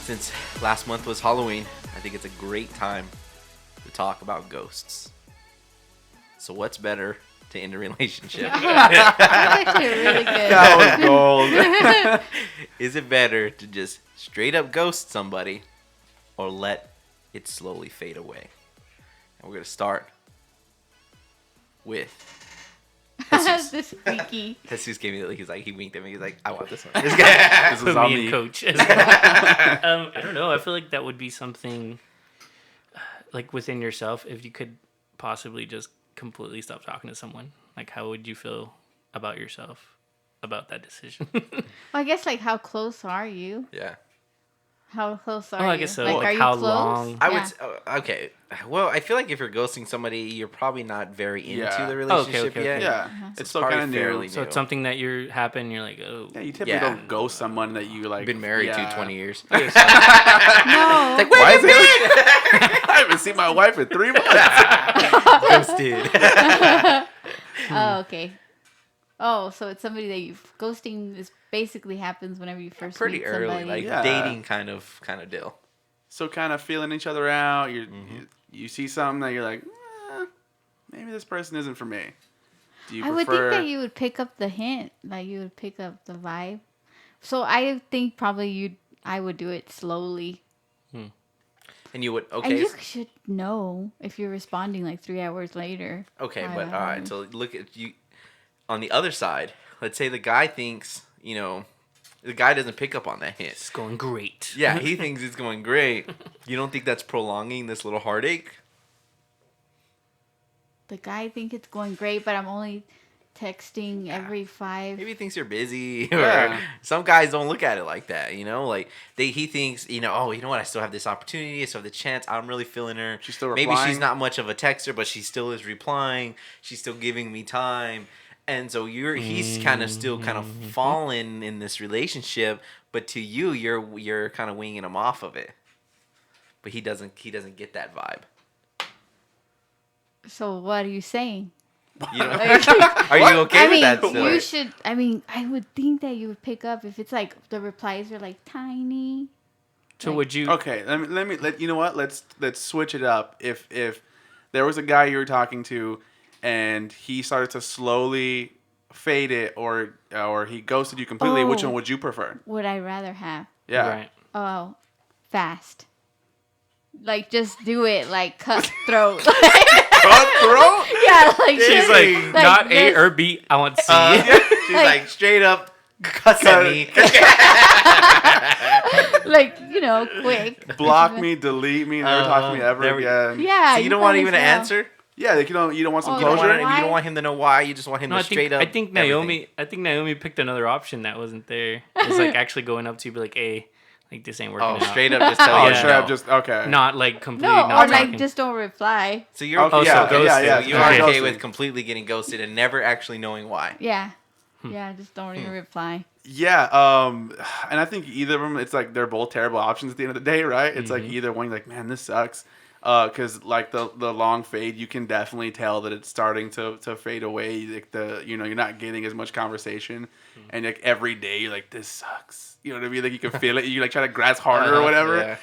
Since last month was Halloween, I think it's a great time to talk about ghosts. So what's better to end a relationship? That's actually really good. That was gold. Is it better to just straight up ghost somebody or let it slowly fade away? And we're going to start with Jesus. This freaky. Jesus gave me, he winked at me. He's like, I want this one. This guy, this Put is on me in me. coach. I don't know. I feel like that would be something like within yourself. If you could possibly just completely stop talking to someone, like how would you feel about yourself about that decision? Well, I guess like how close are you? Yeah. How close are you? I guess so. Like, Like, are you how close? long? I Yeah. would, okay. Well, I feel like if you're ghosting somebody, you're probably not very into Yeah. the relationship okay. yet. Yeah, So it's still probably kind of fairly new. So it's something that you're like, oh, Yeah, you typically Yeah. don't ghost someone that you like. Been married yeah. to 20 years. No. Like, where Why you is it? I haven't seen my wife in 3 months. ghosted? Oh, okay. Oh, so it's somebody that you've ghosting is basically happens whenever you first Pretty meet early, somebody. like Yeah. dating kind of deal. So kind of feeling each other out. You see something that you're like, maybe this person isn't for me. Do you I would prefer? think that you would pick up the hint, like you would pick up the vibe. So I think probably I would do it slowly. And you would, And okay, you should know if you're responding like 3 hours later. okay, I but don't all right. know. So look at you on the other side. Let's say the guy thinks, the guy doesn't pick up on that hint. it's going great. Yeah, he thinks it's going great. You don't think that's prolonging this little heartache? The guy think it's going great, but I'm only texting every 5. Maybe he thinks you're busy. Yeah. Or some guys don't look at it like that, Like he thinks, oh, you know what? I still have this opportunity. I still have the chance. I'm really feeling her. She's still Maybe replying. she's not much of a texter, but she still is replying. She's still giving me time. And so he's kind of still kind of fallen in this relationship, but to you, you're kind of winging him off of it. But he doesn't get that vibe. So what are you saying? Are you okay I with mean, that? Still? you should. I mean, I would think that you would pick up if it's like the replies are like tiny. So Like- would you? Okay, let you know what? Let's switch it up. If there was a guy you were talking to, and he started to slowly fade it, or he ghosted you completely, which Oh. one would you prefer? Would I rather have? Yeah. Right. Oh, fast. Like just do it like cutthroat. Cutthroat? Yeah, like She's just, like, not A just- or B. I want C. She's like straight up cuss at me. like quick. Block me, delete me, never talk to me ever there we- again. Yeah. So you don't want might even as to well. answer. Yeah, like you don't want some Oh, You don't, closure. want Why? you don't want him to know why. You just want him No, to straight up. I think Naomi picked another option that wasn't there. It's like actually going up to you, be like, "Hey, like this ain't working Oh, out." straight up just tell Oh, you. Yeah. sure. no. Just okay. Not like completely No, not or like talking. just don't reply. So you're Okay, okay. yeah, So yeah, yeah, you yeah. are okay Ghosting. with completely getting ghosted and never actually knowing why. Yeah. Hmm. Yeah, just don't even reply. Yeah, and I think either of them, it's like they're both terrible options at the end of the day, right? It's like either one, you're like, man, this sucks. Because like the long fade, you can definitely tell that it's starting to fade away. Like you're not getting as much conversation, and like every day you're like, this sucks. You know what I mean? Like you can feel it. You like try to grasp harder or whatever. Yeah.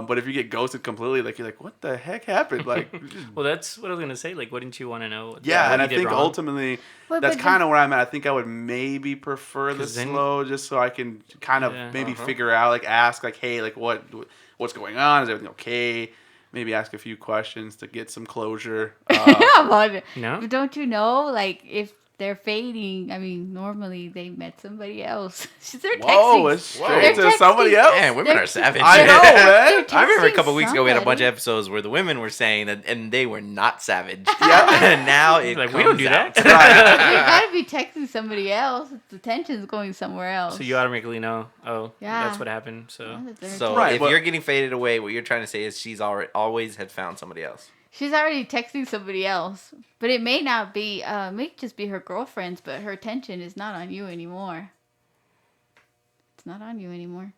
But if you get ghosted completely, like you're like, what the heck happened? Like, Well, that's what I was gonna say. Like, wouldn't you want to know? yeah, what and you I did think wrong? ultimately But that's then- kind of where I'm at. I think I would maybe prefer the 'Cause then- slow, just so I can kind of Yeah. maybe figure out, like ask, like, hey, like what's going on? Is everything okay? Maybe ask a few questions to get some closure. But No? but don't you know, like if they're fading, I mean, normally they met somebody else. They're Whoa, texting. it's straight They're to texting. somebody else. Man, women They're- are savage. I know, man. I remember a texting couple weeks ago we had a bunch of somebody. episodes where the women were saying that, and they were not savage. Yeah. and now it Like, we don't comes do that. out. You Right. gotta be texting somebody else. The tension's going somewhere else. So you automatically know. Oh, Yeah. that's what happened. So Yeah, that they're So Right, if but- you're getting faded away, what you're trying to say is she's always had found somebody else. She's already texting somebody else, but it may not be. It may just be her girlfriend's, but her attention is not on you anymore. It's not on you anymore.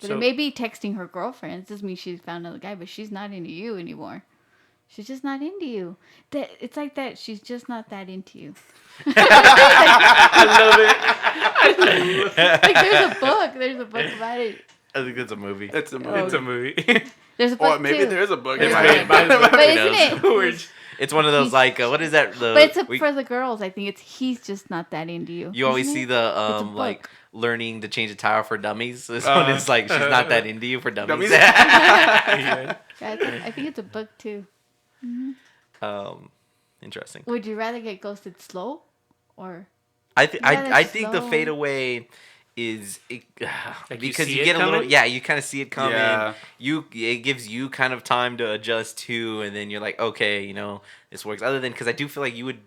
But So- it may be texting her girlfriend. It doesn't mean she's found another guy, but she's not into you anymore. She's just not into you. That it's like that. She's just not that into you. I love it. Like there's a book about it. I think that's a movie. It's a Oh. movie. It's a movie. There's a book Or maybe too. there is a book. There's It a might- book. But isn't it? We're just- It's one of those like what is that? The But it's we- for the girls. I think it's he's just not that into you. you always isn't see it? the It's a like book. learning to change a tire for dummies. This one is like she's not that into you for dummies. Dummies? yeah. Yeah, I think it's a book too. Interesting. Would you rather get ghosted slow, or I think Yeah, that's I think the slow. fade away is Like you because see you it get a little coming? you kind of see it coming. Yeah. It gives you kind of time to adjust to, and then you're like, okay, this works. Other than because I do feel like you would.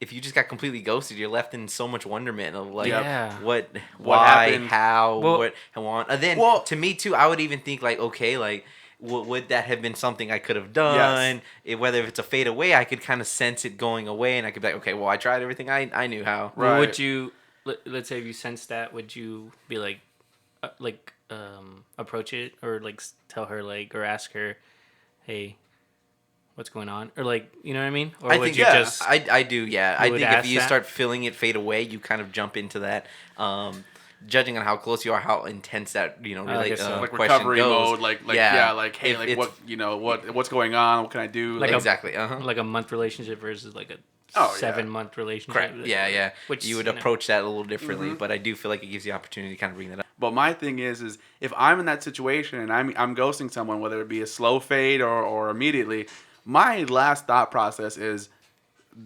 If you just got completely ghosted, you're left in so much wonderment of like, Yeah. what, why, happened? how, Well- what, and want. And then Well- to me too, I would even think like, okay, like, would that have been something I could have done? Whether if it's a fade away, I could kind of sense it going away, and I could be like, okay, well, I tried everything I knew how. Right. Well, would you? Let's say if you sense that, would you be like, approach it or like tell her like or ask her, hey, what's going on, or like you know what I mean? Or I would think you yeah. just? I do, yeah. I would think if ask you that? start feeling it fade away, you kind of jump into that. Judging on how close you are, how intense that really guess so. like question recovery goes. mode, like yeah, like hey, If like it's- what's going on? What can I do? Like a- exactly. like a month relationship versus like a Oh, yeah. 7-month relationship. Correct. Yeah. Which you would you know. approach that a little differently, Mm-hmm. but I do feel like it gives you the opportunity to kind of bring that up. But my thing is if I'm in that situation and I'm ghosting someone, whether it be a slow fade or immediately, my last thought process is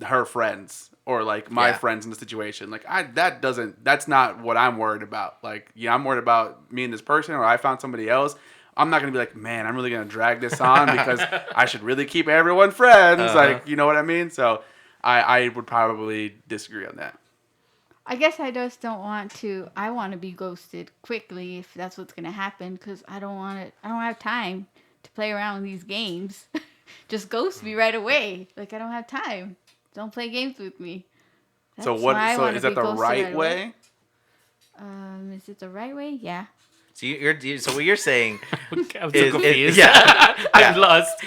her friends or like my Yeah. friends in the situation. Like that's not what I'm worried about. Like, yeah, I'm worried about me and this person, or I found somebody else. I'm not gonna be like, man, I'm really gonna drag this on because I should really keep everyone friends. Uh-huh. Like, you know what I mean? So I would probably disagree on that. I guess I just don't want to. I want to be ghosted quickly if that's what's gonna happen, because I don't want it. I don't have time to play around with these games. Just ghost me right away. Like, I don't have time. Don't play games with me. So That's what? why I So wanna is that be the ghosted right right away. way? Is it the right way? Yeah. So what you're saying, I'm so Is- confused. yeah. I'm lost.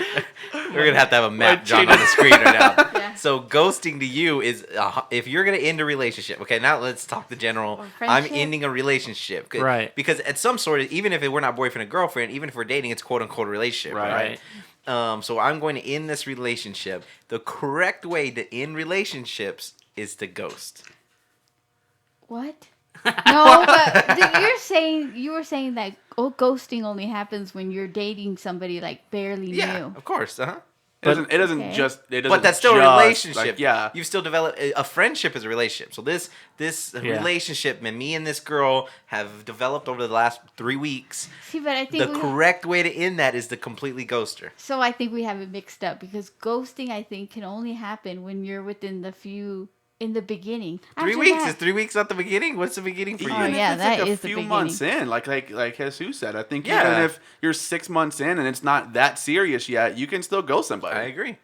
we're gonna have to have a map What drawn cheated? on the screen right now. Yeah. So ghosting to you is if you're gonna end a relationship. Okay, now let's talk the general. Or I'm friendship. ending a relationship, Right. Because at some sort of, even if we're not boyfriend and girlfriend, even if we're dating, it's quote unquote a relationship, Right. right? So I'm going to end this relationship. The correct way to end relationships is to ghost. What? No, but you were saying that ghosting only happens when you're dating somebody like barely Yeah, new. of course. It doesn't Okay. just. It doesn't. But that's still a just, relationship. Like, yeah. You've still developed a friendship is a relationship. So this Yeah. relationship, and me and this girl have developed over the last 3 weeks. See, but I think The correct way to end that is to completely ghost her. so I think we have it mixed up, because ghosting, I think, can only happen when you're within in the beginning. 3 After weeks? that- Is 3 weeks not the beginning? What's the beginning for Even Oh, you? if yeah, it's that like a is the few beginning. months in, like Jesus said, I think Yeah. even if you're 6 months in and it's not that serious yet, you can still ghost somebody. I agree.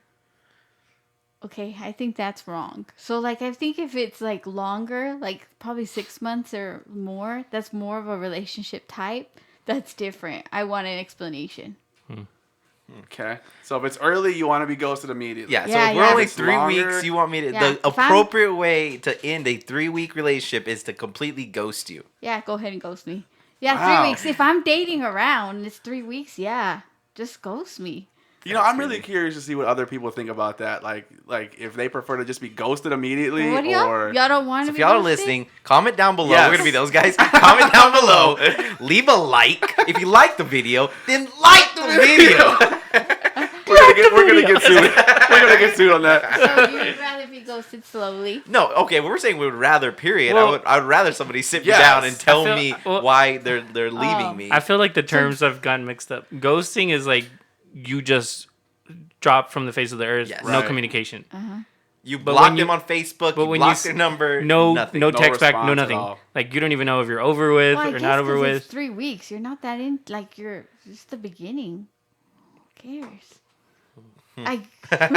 Okay, I think that's wrong. So, like, I think if it's like longer, like probably 6 months or more, that's more of a relationship type. That's different. I want an explanation. Okay, so if it's early, you want to be ghosted immediately. Yeah, so Yeah, if we're yeah. only If it's 3 longer- weeks, you want me to. Yeah, The if I'm- appropriate way to end a 3-week relationship is to completely ghost you. Yeah, go ahead and ghost me. Yeah, Wow. 3 weeks. If I'm dating around and it's 3 weeks, yeah, just ghost me. You know, I'm really curious to see what other people think about that. Like if they prefer to just be ghosted immediately, What do or y'all don't want So to if be y'all are ghosted? listening, comment down below. Yes. We're gonna be those guys. Comment down below. Leave a like. If you like the video, then like the video. we're gonna get sued. We're gonna get sued on that. So you would rather be ghosted slowly. No, okay, we're saying we would rather. Period. Well- I would rather somebody sit me Yes. down and tell I feel- me well- why they're leaving Oh. me. I feel like the terms have gotten mixed up. Ghosting is like you just drop from the face of the earth, Yes. no Right. communication. You But block when you- them on Facebook. but You when you block s- their number. No, nothing. no No text back, no response at nothing. all. Like you don't even know if you're over with Well, I or guess not over 'cause with. it's 3 weeks. You're not that in. Like you're just the beginning. Who cares? Who cares? But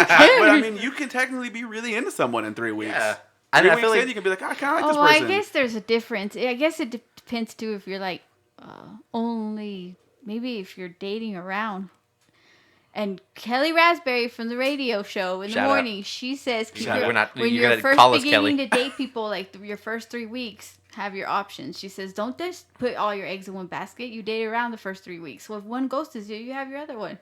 I mean, you can technically be really into someone in 3 weeks. Yeah. 3 I weeks feel like in, you can be like, I kind of like Oh, this well, I person. guess there's a difference. I guess it depends too if you're like only maybe if you're dating around. And Kelly Raspberry from the radio show in Shout the out. morning, she says Shout out. We're not- when you're you're gonna first call us beginning Kelly. to date people, like your first 3 weeks, have your options. She says, don't just put all your eggs in one basket. You date around the first 3 weeks. So if one ghosts you, you have your other one.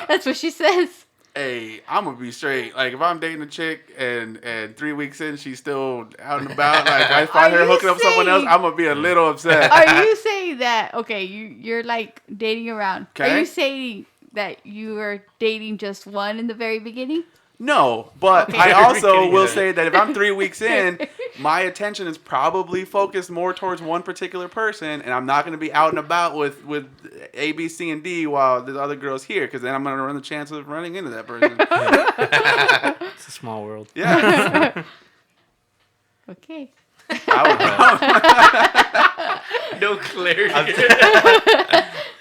That's what she says. Hey, I'm gonna be straight. Like if I'm dating a chick and 3 weeks in she's still out and about, like I find her hooking up with someone else, I'm gonna be a little upset. Are you saying that? Okay, you're like dating around. Okay. Are you saying that you were dating just one in the very beginning? No, but Okay. I also will say that if I'm 3 weeks in, my attention is probably focused more towards one particular person, and I'm not going to be out and about with A, B, C, and D while the other girl's here, because then I'm going to run the chance of running into that person. It's a small world. Yeah, Okay. I No clarity.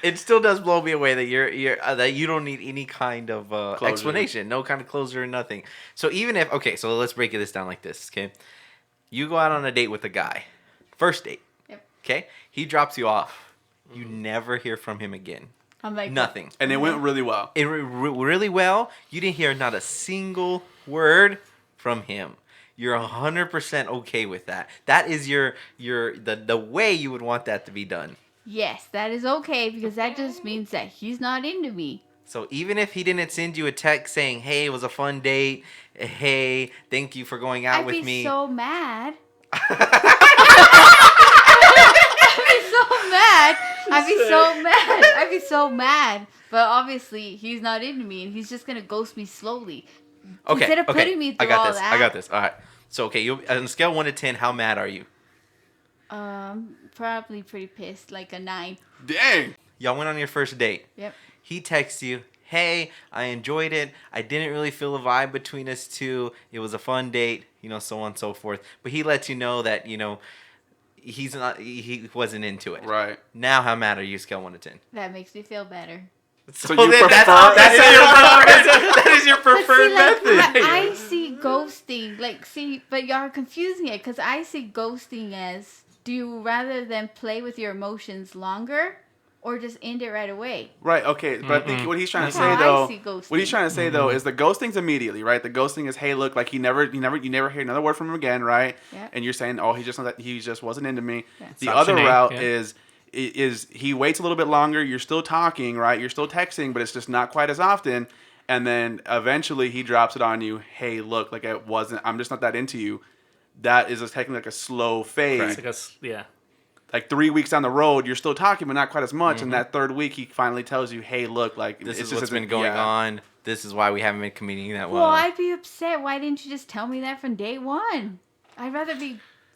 It still does blow me away that you're that you don't need any kind of Closure. explanation, no kind of closure or nothing. So even if so let's break this down like this, okay? You go out on a date with a guy, first date, Yep. okay? He drops you off. You never hear from him again. I'm like Nothing. and it went really well. It really well. You didn't hear not a single word from him. You're 100% okay with that. That is the way you would want that to be done. Yes, that is okay because that just means that he's not into me. So even if he didn't send you a text saying, "Hey, it was a fun date. Hey, thank you for going out I'd with be me." so mad. I'd be so mad. I'd be so mad. But obviously, he's not into me, and he's just gonna ghost me slowly. Okay, Instead of okay. putting me through I got all this. that. I got this. All right. So okay, you on a scale of 1 to 10, how mad are you? Probably pretty pissed, like a 9. Dang. Y'all went on your first date. Yep. He texts you, "Hey, I enjoyed it. I didn't really feel a vibe between us two. It was a fun date, so on and so forth." But he lets you know that, he wasn't into it. Right. Now, how mad are you, scale 1 to 10? That makes me feel better. So you prefer- that is your preferred But see, method. I see ghosting, but y'all are confusing it because I see ghosting as, do you rather than play with your emotions longer or just end it right away? Right. Okay. But I think what he's trying to That's say how I though, see ghosting. what he's trying to say though is the ghosting's immediately, right? The ghosting is, hey, look, like you never hear another word from him again, right? Yeah. And you're saying, oh, he just wasn't into me. Yeah. The It's other option A, route yeah. is he waits a little bit longer. You're still talking, right? You're still texting, but it's just not quite as often. And then eventually he drops it on you. Hey, look, like I'm just not that into you. That is taking like a slow fade. It's like yeah. Like 3 weeks down the road, you're still talking, but not quite as much. And that third week, he finally tells you, "Hey, look, like This it's is just what's been isn't- going yeah. on. This is why we haven't been communicating that well. Well, I'd be upset. Why didn't you just tell me that from day one? I'd rather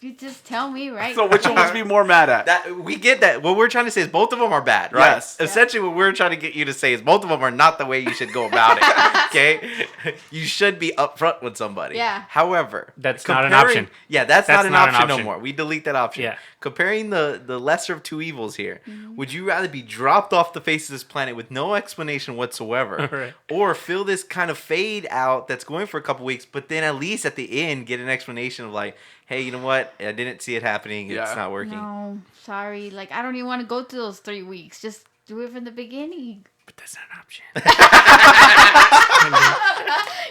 you just tell me, right? So which one would you be more mad at? That we get that. What we're trying to say is both of them are bad, right? Yes. Essentially, what we're trying to get you to say is both of them are not the way you should go about it. Okay, you should be upfront with somebody. Yeah. However, That's not an comparing- option. Yeah, that's not an option no more. We delete that option. Yeah. Comparing the lesser of two evils here, would you rather be dropped off the face of this planet with no explanation whatsoever, Right. or feel this kind of fade out that's going for a couple weeks, but then at least at the end get an explanation of like, hey, you know what? I didn't see it happening. Yeah. It's not working. No, sorry. Like, I don't even want to go through those 3 weeks. Just do it from the beginning. But that's not an option.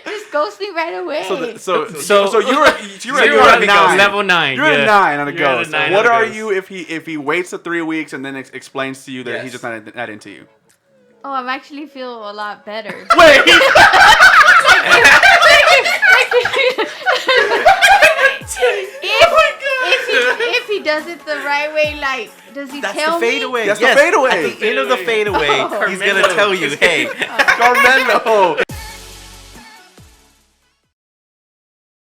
Just ghost me right away. So you're So you're Zero a becomes 9. level 9. You're yeah. a 9 on a You're at a ghost. 9 What on a are ghost. you if he waits the 3 weeks and then explains to you that he's Yes. just not into you? Oh, I'm actually feel a lot better. Wait. If he does it the right way, like, does he That's tell the me? fadeaway. That's the yes. fadeaway. At the end of the fadeaway, he's gonna Carmelo. tell you, hey, Carmelo.